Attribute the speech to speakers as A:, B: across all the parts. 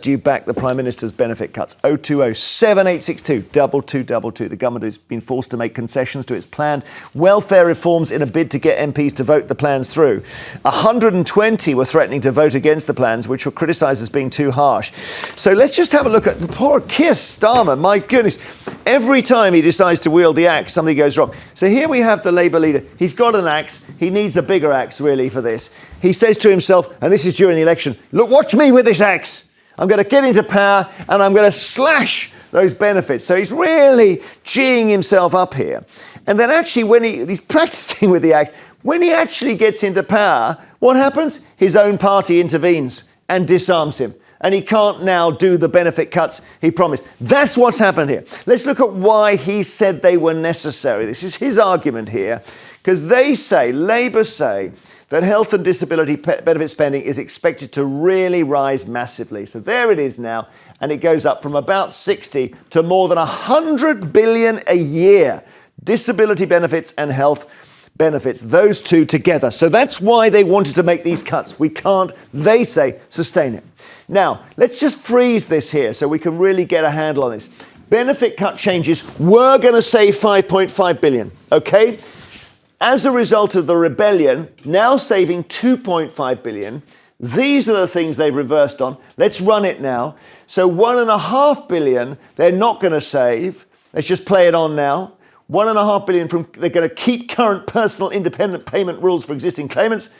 A: do you back the Prime Minister's benefit cuts? 020 7862 2222. The government has been forced to make concessions to its planned welfare reforms in a bid to get MPs to vote the plans through. 120 were threatening to vote against the plans, which were criticised as being too harsh. So let's just have a look at poor Keir Starmer. My goodness, every time he decides to wield the axe, something goes wrong. So here we have the Labour leader. He's got an axe. He needs a bigger axe, really, for this. He says to himself, and this is during the election, look, watch me with this axe. I'm going to get into power and I'm going to slash those benefits. So he's really geeing himself up here. And then actually when he's practicing with the axe, when he actually gets into power, what happens? His own party intervenes and disarms him. And he can't now do the benefit cuts he promised. That's what's happened here. Let's look at why he said they were necessary. This is his argument here, because they say, Labour say, that health and disability benefit spending is expected to really rise massively. So there it is now, and it goes up from about 60 to more than 100 billion a year. Disability benefits and health benefits, those two together. So that's why they wanted to make these cuts. We can't, they say, sustain it. Now, let's just freeze this here so we can really get a handle on this. Benefit cut changes were going to save 5.5 billion, okay? As a result of the rebellion, now saving 2.5 billion. These are the things they've reversed on. Let's run it now. So 1.5 billion they're not going to save. Let's just play it on now. 1.5 billion they're going to keep current personal independent payment rules for existing claimants.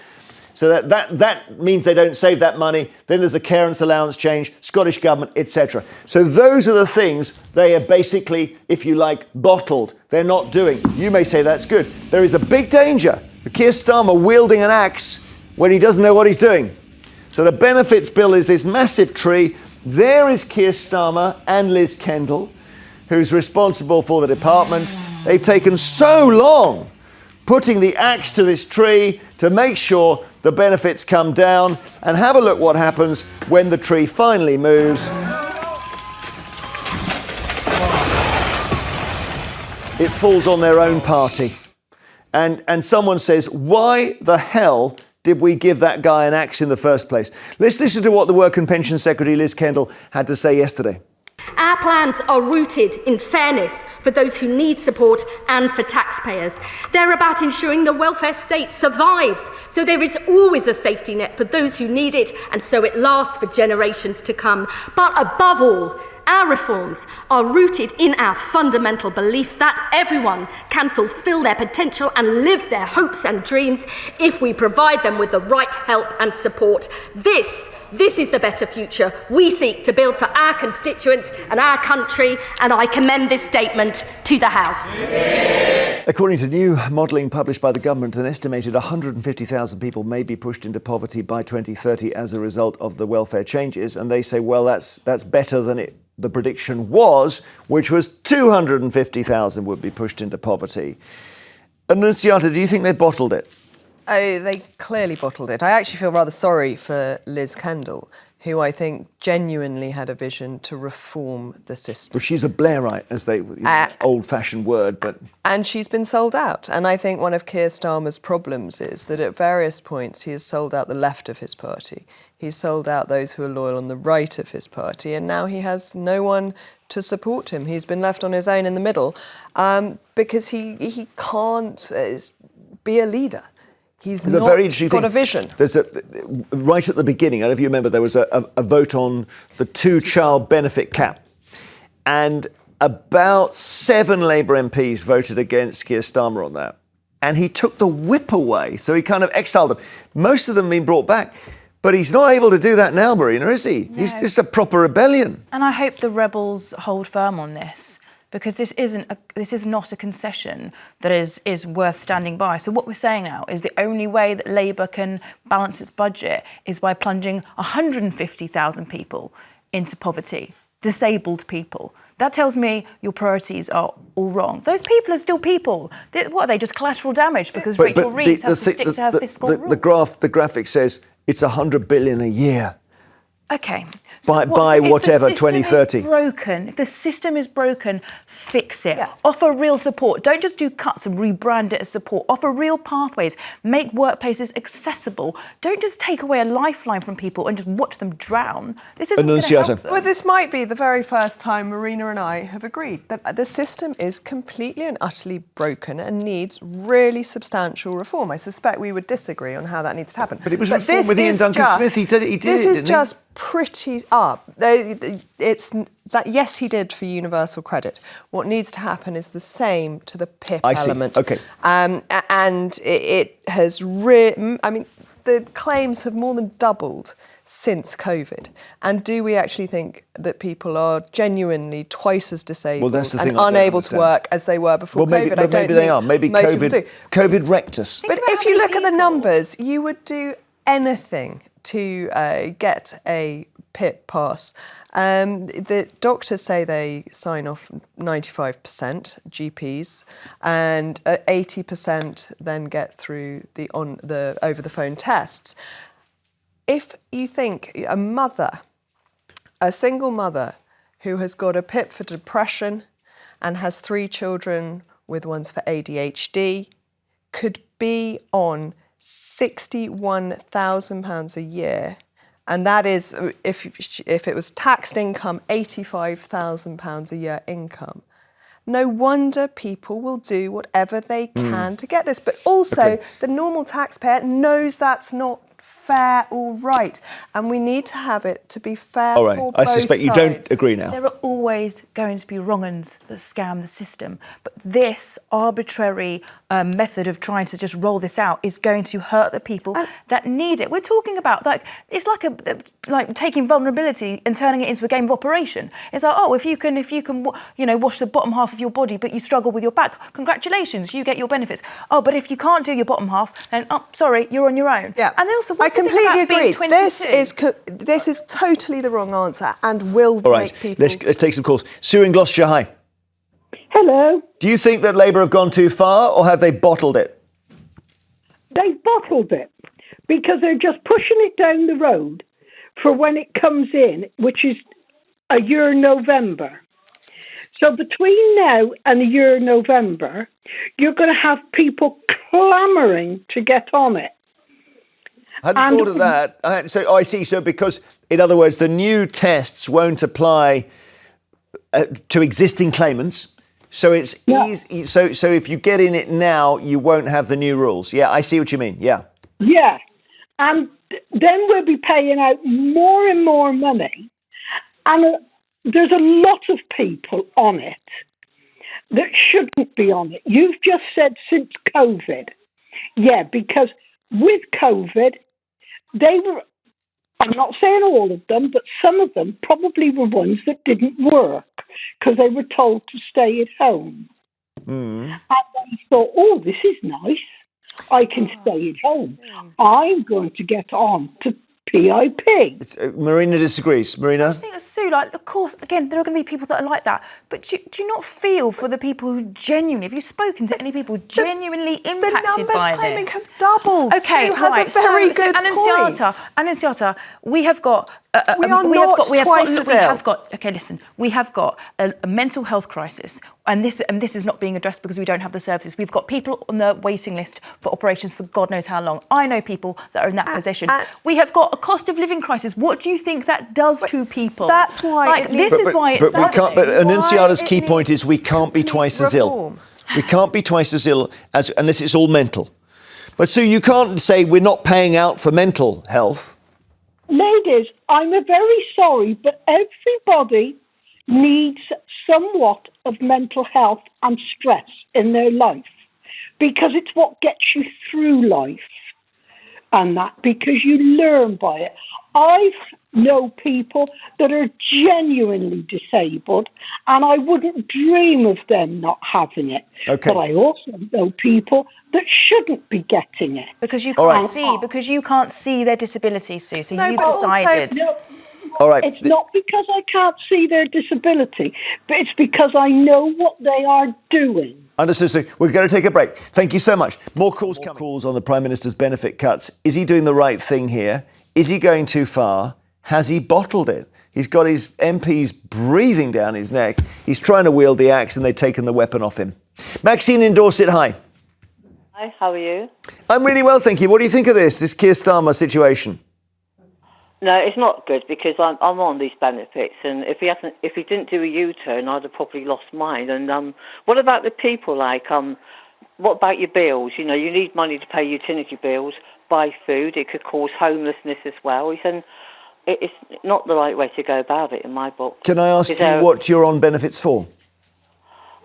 A: So that means they don't save that money. Then there's a carers allowance change, Scottish Government, etc. So those are the things they are basically, if you like, bottled. They're not doing. You may say that's good. There is a big danger for Keir Starmer wielding an axe when he doesn't know what he's doing. So the benefits bill is this massive tree. There is Keir Starmer and Liz Kendall, who's responsible for the department. They've taken so long putting the axe to this tree to make sure the benefits come down, and have a look what happens when the tree finally moves. It falls on their own party. And someone says, why the hell did we give that guy an axe in the first place? Let's listen to what the Work and Pension Secretary Liz Kendall had to say yesterday.
B: Our plans are rooted in fairness for those who need support and for taxpayers. They're about ensuring the welfare state survives, so there is always a safety net for those who need it, and so it lasts for generations to come. But above all, our reforms are rooted in our fundamental belief that everyone can fulfil their potential and live their hopes and dreams if we provide them with the right help and support. This is the better future we seek to build for our constituents and our country, and I commend this statement to the House.
A: According to new modelling published by the government, an estimated 150,000 people may be pushed into poverty by 2030 as a result of the welfare changes, and they say, well, that's better than the prediction was, which was 250,000 would be pushed into poverty. Annunziata, do you think they bottled it?
C: Oh, they clearly bottled it. I actually feel rather sorry for Liz Kendall, who I think genuinely had a vision to reform the system.
A: Well, she's a Blairite, as they old-fashioned word, but...
C: And she's been sold out. And I think one of Keir Starmer's problems is that at various points he has sold out the left of his party. He's sold out those who are loyal on the right of his party, and now he has no one to support him. He's been left on his own in the middle because he can't be a leader. He's not got a vision.
A: There's right at the beginning, I don't know if you remember, there was a vote on the two-child benefit cap. And about 7 Labour MPs voted against Keir Starmer on that. And he took the whip away, so he kind of exiled them. Most of them have been brought back. But he's not able to do that now, Marina, is he? No. This is a proper rebellion.
D: And I hope the rebels hold firm on this, because this is not a concession that is worth standing by. So what we're saying now is the only way that Labour can balance its budget is by plunging 150,000 people into poverty, disabled people. That tells me your priorities are all wrong. Those people are still people. What are they, just collateral damage because Rachel Reeves has to stick to her fiscal rule?
A: The graphic says it's 100 billion a year.
D: OK,
A: by whatever, 2030.
D: If the system is broken, fix it. Yeah. Offer real support. Don't just do cuts and rebrand it as support. Offer real pathways. Make workplaces accessible. Don't just take away a lifeline from people and just watch them drown. This isn't going to help them.
C: Well, this might be the very first time Marina and I have agreed that the system is completely and utterly broken and needs really substantial reform. I suspect we would disagree on how that needs to happen.
A: But it was reformed with Ian Duncan-Smith. He did it.
C: This is just pretty up. It's that, yes, he did for universal credit. What needs to happen is the same to the PIP element.
A: Okay.
C: And it has the claims have more than doubled since COVID. And do we actually think that people are genuinely twice as disabled and unable to work as they were before COVID?
A: Maybe they are. Maybe COVID wrecked us.
C: But if you look at the numbers, you would do anything to get a PIP pass. The doctors say they sign off 95% GPs, and 80% then get through the over-the-phone tests. If you think a single mother who has got a PIP for depression and has 3 children with ones for ADHD could be on £61,000 a year, and that is, if it was taxed income, £85,000 a year income. No wonder people will do whatever they can to get this. But also, the normal taxpayer knows that's not fair or right, and we need to have it to be fair for both sides.
A: I suspect you don't agree now.
D: There are always going to be wrong-uns that scam the system, but this arbitrary method of trying to just roll this out is going to hurt the people that need it. We're talking about it's like taking vulnerability and turning it into a game of operation. It's like, if you can wash the bottom half of your body, but you struggle with your back, congratulations, you get your benefits. But if you can't do your bottom half, then sorry, you're on your own.
C: Yeah.
D: And then also,
C: I completely agree. This is totally the wrong answer and will make people...
A: Let's take some calls. Sue in Gloucestershire, hi.
E: Hello.
A: Do you think that Labour have gone too far, or have they bottled it?
E: They've bottled it because they're just pushing it down the road for when it comes in, which is a year November. So between now and a year November, you're going to have people clamouring to get on it.
A: I hadn't thought of that. I see. So because, in other words, the new tests won't apply to existing claimants. So it's easy. So if you get in it now, you won't have the new rules. Yeah, I see what you mean. Yeah.
E: Yeah. And then we'll be paying out more and more money. And there's a lot of people on it that shouldn't be on it. You've just said since COVID. Yeah, because with COVID, they were, I'm not saying all of them, but some of them probably were ones that didn't work because they were told to stay at home. And they thought, this is nice. I can stay at home. I'm going to get on to PIP.
A: Marina disagrees. Marina?
D: I think, Sue, of course, again, there are going to be people that are like that. But do you not feel for the people who genuinely, have you spoken to any people genuinely impacted by this?
C: The numbers claiming have doubled.
D: Okay,
C: Sue has a very good point.
D: Annunziata, we have got...
C: we have
D: got a mental health crisis, and this is not being addressed because we don't have the services. We've got people on the waiting list for operations for God knows how long. I know people that are in that position. We have got a cost of living crisis. What do you think that does to people?
C: That's why.
A: But Annunziata's key point is we can't be twice as ill. We can't be twice as ill unless it's all mental. But Sue, you can't say we're not paying out for mental health.
E: Ladies, I'm very sorry, but everybody needs somewhat of mental health and stress in their life because it's what gets you through life and that because you learn by it. I know people that are genuinely disabled and I wouldn't dream of them not having it.
A: Okay.
E: But I also know people that shouldn't be getting it.
D: Because you can't see their disability, Sue, so you've decided.
A: All right.
E: It's not because I can't see their disability, but it's because I know what they are doing.
A: Understood, Sue. We're going to take a break. Thank you so much. More calls on the Prime Minister's benefit cuts. Is he doing the right thing here? Is he going too far? Has he bottled it? He's got his MPs breathing down his neck. He's trying to wield the axe and they've taken the weapon off him. Maxine in Dorset, hi.
F: Hi, how are you?
A: I'm really well, thank you. What do you think of this Keir Starmer situation?
F: No, it's not good because I'm on these benefits, and if he didn't do a U-turn, I'd have probably lost mine. And what about the people? What about your bills? You know, you need money to pay utility bills, buy food. It could cause homelessness as well. And it's not the right way to go about it in my book.
A: Can I ask you what you're on benefits for?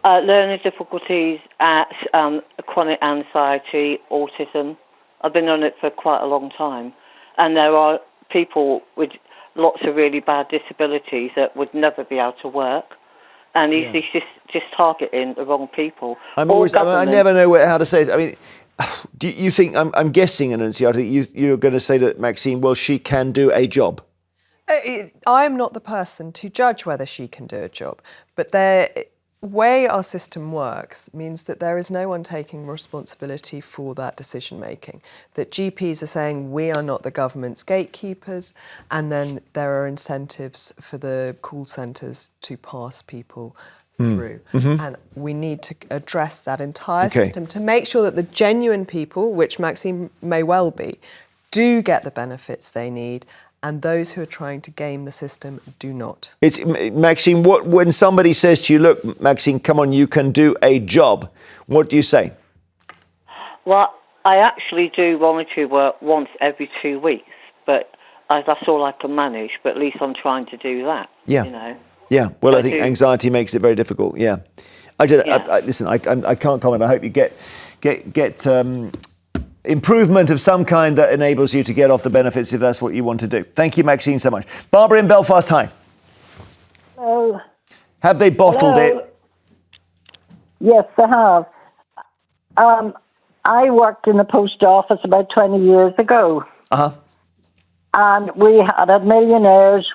F: Learning difficulties, chronic anxiety, autism. I've been on it for quite a long time, and there are people with lots of really bad disabilities that would never be able to work, and he's just targeting the wrong people.
A: I never know how to say it. I mean, do you think, I'm guessing, Annunziata, you're going to say that Maxine, well, she can do a job?
C: I am not the person to judge whether she can do a job, but the way our system works means that there is no one taking responsibility for that decision making. That GPs are saying we are not the government's gatekeepers, and then there are incentives for the call centres to pass people through. And we need to address that entire system to make sure that the genuine people, which Maxine may well be, do get the benefits they need, and those who are trying to game the system do not.
A: It's Maxine, when somebody says to you, look, Maxine, come on, you can do a job, what do you say?
F: Well, I actually do voluntary work once every 2 weeks, but that's all I can manage, but at least I'm trying to do that, you know.
A: Yeah, well, I think anxiety makes it very difficult, listen, I can't comment. I hope you get improvement of some kind that enables you to get off the benefits if that's what you want to do. Thank you, Maxine, so much. Barbara in Belfast, hi.
G: Hello.
A: Have they bottled it?
G: Yes, they have. I worked in the post office about 20 years ago. And we had a millionaire's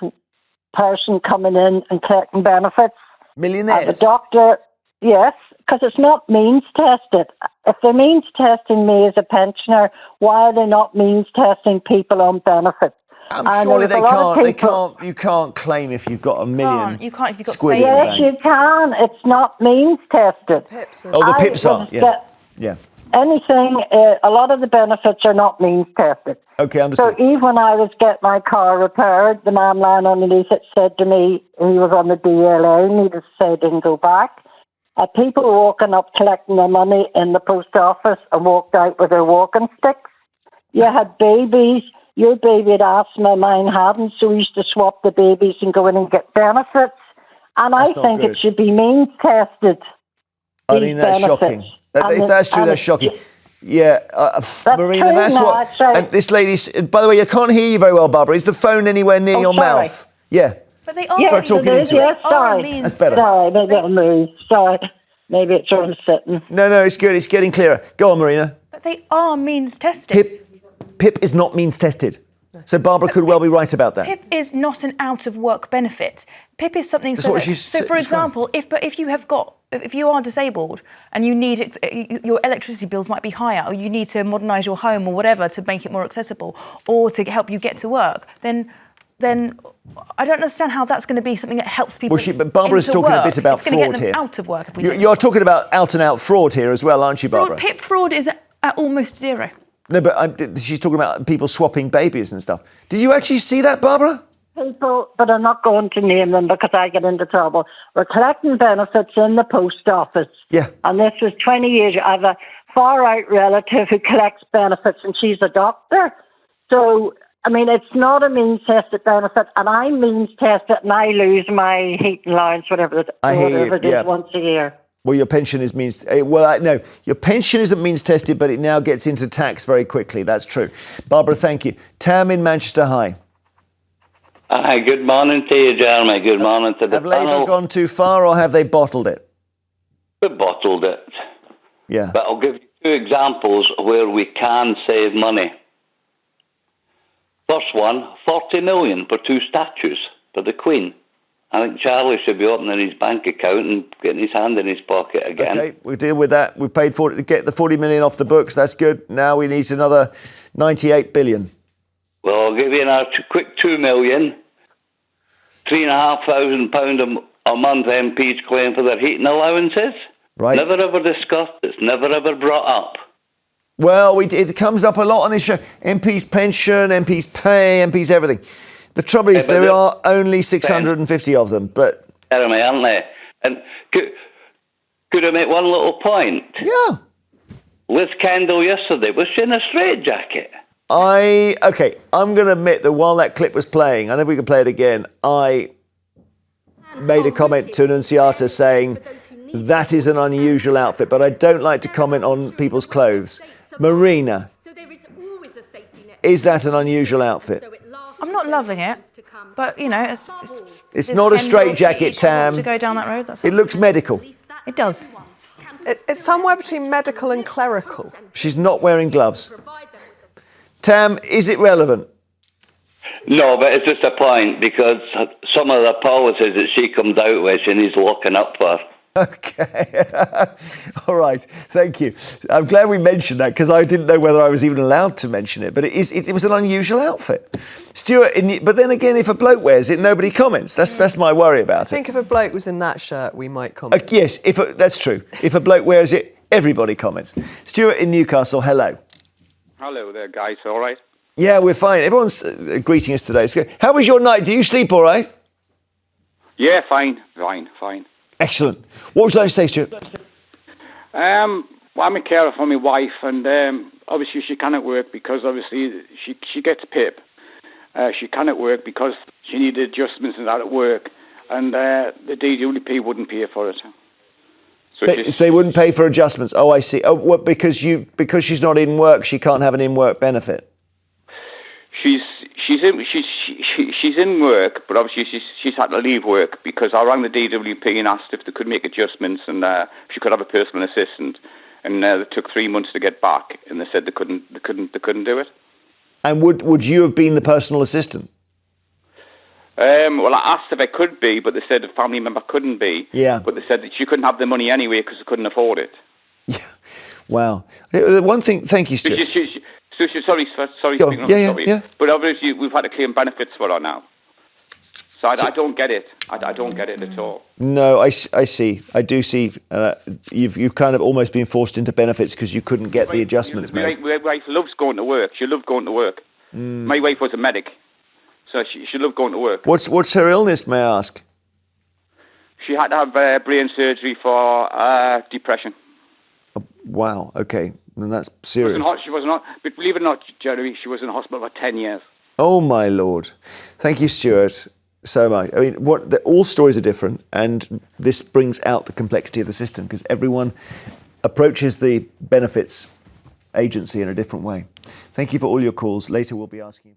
G: person coming in and collecting benefits.
A: Millionaires?
G: And the doctor, yes, because it's not means tested. If they're means testing me as a pensioner, why are they not means testing people on benefits?
A: Surely they can't. You can't claim if you've got a million.
D: You can't if you've got
A: squid.
G: Yes, you can. It's not means tested.
A: The PIPs are. Yeah.
G: Anything, a lot of the benefits are not means tested.
A: Okay, understood.
G: So even when I was getting my car repaired, the man lying underneath it said to me, he was on the DLA, needless to say, didn't go back. People were walking up collecting their money in the post office and walked out with their walking sticks. You had babies. Your baby had asthma, mine hadn't, so we used to swap the babies and go in and get benefits. And I think it should be means tested.
A: I mean, that's shocking. If that's true, that's shocking. Yeah, Marina, that's what... And this lady... By the way, I can't hear you very well, Barbara. Is the phone anywhere near your mouth? Yeah.
D: But they are...
G: Yes,
A: talking into it.
G: Sorry.
A: That's better.
G: Sorry, maybe it'll move. Sorry. Maybe it's on sitting.
A: No, it's good. It's getting clearer. Go on, Marina.
D: But they are means tested.
A: PIP is not means tested. So Barbara could well be right about that.
D: PIP is not an out-of-work benefit. PIP is something...
A: So
D: for example, if you are disabled and you need... your electricity bills might be higher, or you need to modernise your home or whatever to make it more accessible, or to help you get to work, then I don't understand how that's going to be something that helps people.
A: But Barbara's talking a bit about fraud here.
D: Out of work.
A: You're talking about out-and-out fraud here as well, aren't you, Barbara?
D: PIP fraud is at almost zero.
A: No, but she's talking about people swapping babies and stuff. Did you actually see that, Barbara?
G: People, but I'm not going to name them because I get into trouble. We're collecting benefits in the post office.
A: Yeah.
G: And this was 20 years. I have a far-out relative who collects benefits, and she's a doctor. So, I mean, it's not a means-tested benefit, and I means-test it, and I lose my heating allowance, whatever it is, once a year.
A: Well, your pension is means... no, your pension isn't means tested, but it now gets into tax very quickly. That's true. Barbara, thank you. Tam in Manchester, hi.
H: Hi, good morning to you, Jeremy. Good morning to the panel.
A: Have Labour gone too far, or have they bottled it?
H: We bottled it.
A: Yeah.
H: But I'll give you two examples where we can save money. First one, 40 million for two statues for the Queen. I think Charlie should be opening his bank account and getting his hand in his pocket again.
A: Okay, we'll deal with that. We paid for it to get the 40 million off the books. That's good. Now we need another 98 billion.
H: Well, I'll give you a quick 2 million £3,500 a month MPs claim for their heating allowances.
A: Right.
H: Never ever discussed. It's never ever brought up.
A: Well, it comes up a lot on this show. MPs' pension, MPs' pay, MPs' everything. The trouble is there are only 650 of them, but...
H: Jeremy, aren't they? And could I make one little point?
A: Yeah.
H: Liz Kendall yesterday, was she in a straitjacket?
A: I'm going to admit that while that clip was playing, I know we can play it again, I made a comment to Annunziata saying that is an unusual outfit, but I don't like to comment on people's clothes. Marina, is that an unusual outfit?
D: I'm not loving it, but you know,
A: it's not a straitjacket, Tam.
D: To go down that road,
A: it looks medical.
D: It does.
C: It's somewhere between medical and clerical.
A: She's not wearing gloves. Tam, is it relevant?
H: No, but it's just a point, because some of the policies that she comes out with, she needs looking up for.
A: Okay. All right. Thank you. I'm glad we mentioned that, because I didn't know whether I was even allowed to mention it. But it was an unusual outfit. Stuart, but then again, if a bloke wears it, nobody comments. That's my worry about it.
C: I think if a bloke was in that shirt, we might comment.
A: Yes, that's true. If a bloke wears it, everybody comments. Stuart in Newcastle, hello.
I: Hello there, guys. All right?
A: Yeah, we're fine. Everyone's greeting us today. So, how was your night? Did you sleep all right?
I: Yeah, fine.
A: Excellent. What would you like to say, Stuart?
I: Well, I'm a carer for my wife, and obviously she cannot work because obviously she gets PIP. She cannot work because she needed adjustments and that at work, and the DWP wouldn't pay for it. So
A: they wouldn't pay for adjustments. Oh, I see. Oh, what? Because she's not in work, she can't have an in-work benefit.
I: She's in work, but obviously she's had to leave work because I rang the DWP and asked if they could make adjustments and she could have a personal assistant, and it took 3 months to get back, and they said they couldn't do it. And
A: would you have been the personal assistant?
I: Well, I asked if I could be, but they said a family member couldn't be.
A: Yeah.
I: But they said that she couldn't have the money anyway because they couldn't afford it.
A: Yeah. Wow. One thing. Thank you, Stuart.
I: Sorry.
A: Yeah.
I: But obviously we've had to claim benefits for her now. So I don't get it. I don't get it at all.
A: No, I see. I do see. You've kind of almost been forced into benefits because you couldn't get the adjustments made.
I: My wife loves going to work. She loved going to work. My wife was a medic, so she loved going to work.
A: What's her illness, may I ask?
I: She had to have brain surgery for depression.
A: Oh, wow. Okay. And that's serious.
I: She was not. But believe it or not, Jeremy, she was in hospital for 10 years.
A: Oh my Lord! Thank you, Stuart, so much. I mean, all stories are different, and this brings out the complexity of the system because everyone approaches the benefits agency in a different way. Thank you for all your calls. Later, we'll be asking.